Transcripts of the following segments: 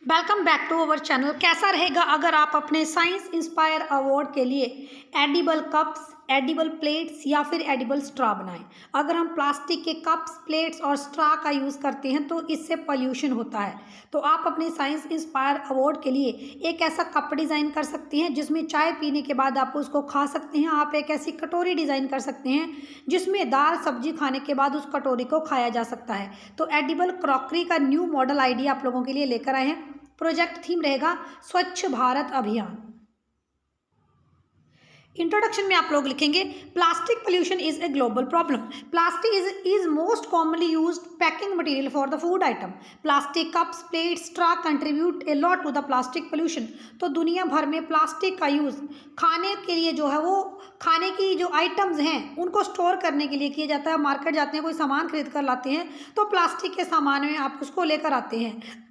Welcome back to our channel. कैसा रहेगा अगर आप अपने साइंस इंस्पायर अवार्ड के लिए एडिबल कप्स, एडिबल प्लेट्स या फिर एडिबल स्ट्रॉ बनाएं। अगर हम प्लास्टिक के कप्स, प्लेट्स और स्ट्रॉ का यूज़ करते हैं तो इससे पॉल्यूशन होता है। तो आप अपने साइंस इंस्पायर अवार्ड के लिए एक ऐसा कप डिज़ाइन कर सकते हैं जिसमें चाय पीने के बाद आप उसको खा सकते हैं। आप एक ऐसी कटोरी डिज़ाइन कर सकते हैं जिसमें दाल सब्जी खाने के बाद उस कटोरी को खाया जा सकता है। तो एडिबल क्रॉकरी का न्यू मॉडल आइडिया आप लोगों के लिए लेकर आए हैं। प्रोजेक्ट थीम रहेगा स्वच्छ भारत अभियान। इंट्रोडक्शन में आप लोग लिखेंगे plastic pollution is a global problem. Plastic is most commonly used packing material for the food item. Plastic cups, plates, straw contribute a lot to the plastic pollution. तो दुनिया भर में प्लास्टिक का यूज़ खाने के लिए जो है वो खाने की जो आइटम्स हैं उनको स्टोर करने के लिए किया जाता है। मार्केट जाते हैं, कोई सामान खरीद कर लाते हैं तो प्लास्टिक के सामान में आप उसको लेकर आते हैं।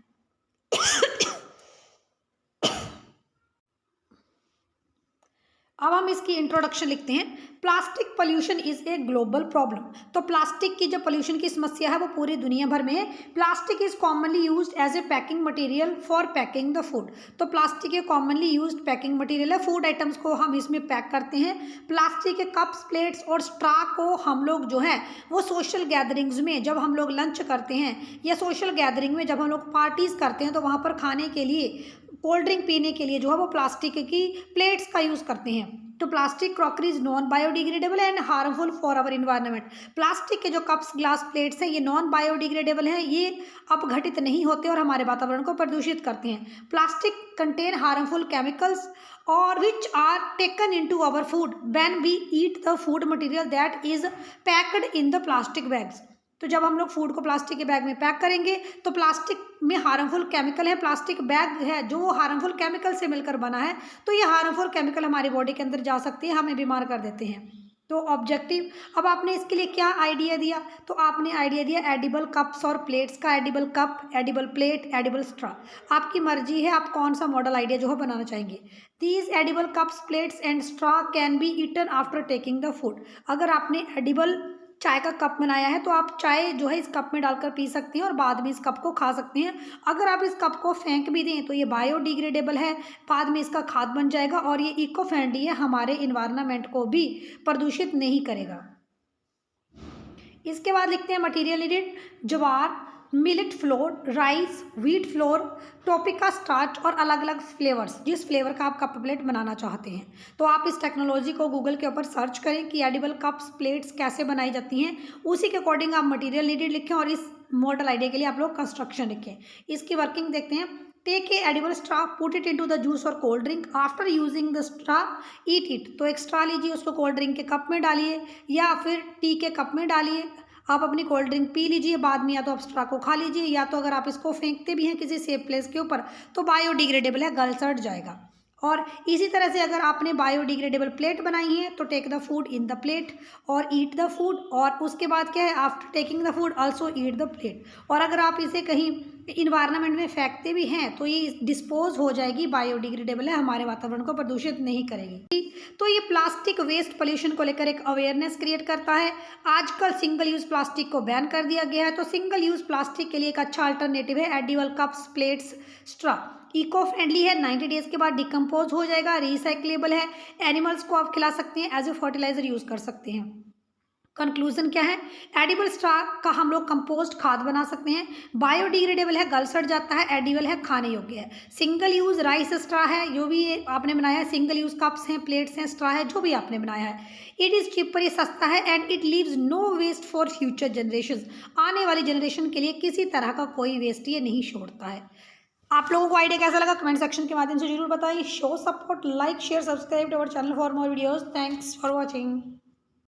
अब हम इसकी इंट्रोडक्शन लिखते हैं। Plastic pollution is a global problem. तो प्लास्टिक की जो पोल्यूशन की समस्या है वो पूरी दुनिया भर में है। Plastic is commonly used as a packing material for packing the food. तो प्लास्टिक एक कॉमनली यूज्ड पैकिंग मटेरियल है। फूड आइटम्स को हम इसमें पैक करते हैं। प्लास्टिक के कप्स, प्लेट्स और स्ट्रॉ को हम लोग जो है वो सोशल गैदरिंग्स में जब हम लोग लंच करते हैं या सोशल गैदरिंग में जब हम लोग पार्टीज करते हैं तो वहाँ पर खाने के लिए, कोल्ड ड्रिंक पीने के लिए जो है वो प्लास्टिक की प्लेट्स का यूज़ करते हैं। तो plastic crockery is non biodegradable and harmful for our environment. Plastic के जो कप्स, ग्लास, प्लेट्स हैं ये नॉन बायोडिग्रेडेबल हैं, ये अपघटित नहीं होते और हमारे वातावरण को प्रदूषित करते हैं। प्लास्टिक कंटेन हार्मफुल केमिकल्स और which are taken into our food when we eat the food material that is packed in the plastic bags. तो जब हम लोग फूड को प्लास्टिक के बैग में पैक करेंगे तो प्लास्टिक में हार्मफुल केमिकल है, प्लास्टिक बैग है जो वो हार्मफुल केमिकल से मिलकर बना है। तो ये हार्मफुल केमिकल हमारी बॉडी के अंदर जा सकती है, हमें बीमार कर देते हैं। तो ऑब्जेक्टिव, अब आपने इसके लिए क्या आइडिया दिया? तो आपने आइडिया दिया एडिबल कप्स और प्लेट्स का। Edible cup, edible plate, edible straw. आपकी मर्जी है आप कौन सा मॉडल आइडिया जो है बनाना चाहेंगे। These edible cups, plates and straw can be eaten after taking the food. अगर आपने एडिबल चाय का कप बनाया है तो आप चाय जो है इस कप में डालकर पी सकते हैं और बाद में इस कप को खा सकते हैं। अगर आप इस कप को फेंक भी दें तो ये बायोडिग्रेडेबल है, बाद में इसका खाद बन जाएगा और ये इको फ्रेंडली है, हमारे इन्वायरमेंट को भी प्रदूषित नहीं करेगा। इसके बाद लिखते हैं material needed. Jowar, millet flour, rice, wheat flour, tapioca starch और अलग अलग फ्लेवर्स, जिस फ्लेवर का आप कप प्लेट बनाना चाहते हैं। तो आप इस टेक्नोलॉजी को गूगल के ऊपर सर्च करें कि एडिबल कप्स, प्लेट्स कैसे बनाई जाती हैं, उसी के अकॉर्डिंग आप मटेरियल नीडेड लिखें और इस मॉडल आइडिया के लिए आप लोग कंस्ट्रक्शन लिखें। इसकी वर्किंग देखते हैं। Take a edible straw, put it into the juice और cold drink, after using the straw eat it. तो एक स्ट्रॉ लीजिए, उसको कोल्ड ड्रिंक के कप में डालिए या फिर टी के कप में डालिए, आप अपनी कोल्ड ड्रिंक पी लीजिए, बाद में या तो आप स्ट्रॉ को खा लीजिए या तो अगर आप इसको फेंकते भी हैं किसी सेफ प्लेस के ऊपर तो बायोडिग्रेडेबल है, गल सड़ जाएगा। और इसी तरह से अगर आपने बायोडिग्रेडेबल प्लेट बनाई है तो take the food in the plate और ईट द फूड, और उसके बाद क्या है, after taking the food also eat the plate. और अगर आप इसे कहीं इन्वायरमेंट में फेंकते भी हैं तो ये डिस्पोज हो जाएगी, बायोडिग्रेडेबल है, हमारे वातावरण को प्रदूषित नहीं करेगी। तो ये प्लास्टिक वेस्ट पोल्यूशन को लेकर एक अवेयरनेस क्रिएट करता है। आजकल सिंगल यूज़ प्लास्टिक को बैन कर दिया गया है, तो सिंगल यूज़ प्लास्टिक के लिए एक अच्छा अल्टरनेटिव है edible cups, plates, straw. Eco friendly है, 90 डेज के बाद डिकम्पोज हो जाएगा, रिसाइक्लेबल है, एनिमल्स को आप खिला सकते हैं, एज ए फर्टिलाइजर यूज़ कर सकते हैं। कंक्लूजन क्या है? एडिबल स्ट्रॉ का हम लोग कंपोस्ट खाद बना सकते हैं, बायोडिग्रेडेबल है, गल सड़ जाता है, एडिबल है, खाने योग्य है। सिंगल यूज़ राइस स्ट्रॉ है, जो भी आपने बनाया है, सिंगल यूज़ कप्स हैं, प्लेट्स हैं, स्ट्रॉ है, जो भी आपने बनाया है। इट इज़ चीपर, ये सस्ता है, and it leaves no waste for future generation. आने वाली जनरेशन के लिए किसी तरह का कोई वेस्ट ये नहीं छोड़ता है। आप लोगों को आइडिया कैसा लगा कमेंट सेक्शन के माध्यम से जरूर बताइए। Show support, like, share, subscribe to our channel for more videos. Thanks for watching.